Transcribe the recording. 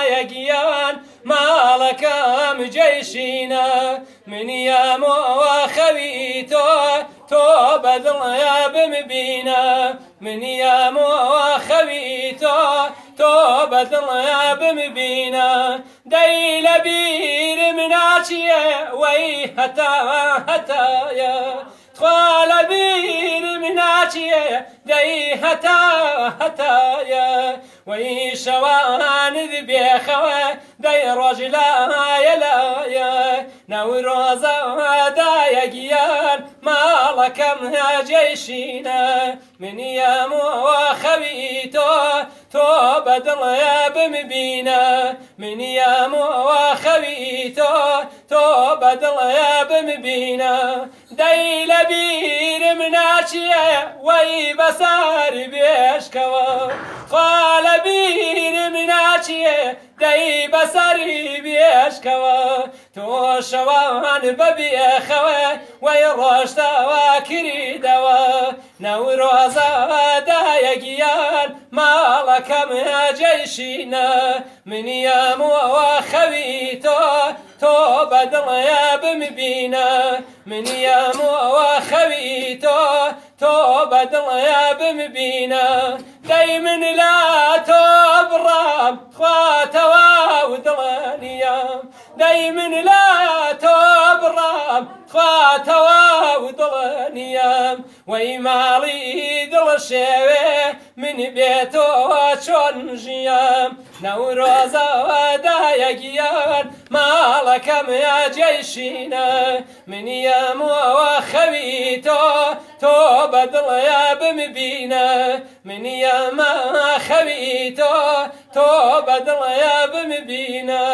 دایەگیان ماڵەکەم جێشینە منیەمەوە خەوی تۆ بەدڵە بمبینە منیەمەوە خەوی تۆ بەدڵە بمبینە دەی لە بیرم ناچیە وەی هەتایە خوا لە بیرم ناچیە دەی هەتایە وەی شەوانت بێخەوە دەی ڕۆژ لایە نەورۆزە دایەگیان ماڵەکەم جێشینە منیەمەوە خەوی تۆ بەدڵە بمبینە منیەمەوە خەوی تۆ بەدڵە بمبینە دەی لە بیرم ناچیە وەی بەسەر بێشکەوە خوا لە بیرم ناچیە دەی بەسەری بێشکەوە تۆ شەوان بەبێخەوە وەی ڕۆژتەوە کردەوە نەورۆزە دایەگیان ماڵەکەم جێشینە منیەمەوە خەوی تۆ بەدڵە بمبینە منیەمەوە خەوی تۆ بەدڵە بمبینە دەی من لە تۆ بڕام خواتەوە و دڵەنیام دەی من لە تۆ بڕام خواتەوە و دڵەنیام وەی ماڵی دڵ شێوێ من بێتەوە چۆن ژیام نەورۆزەوە دایەگیان ماڵەکەم جێشینە منیەمەوە خەوی تۆ بەدڵە بمبینە منیەمە خەوی تۆ بەدڵە بمبینە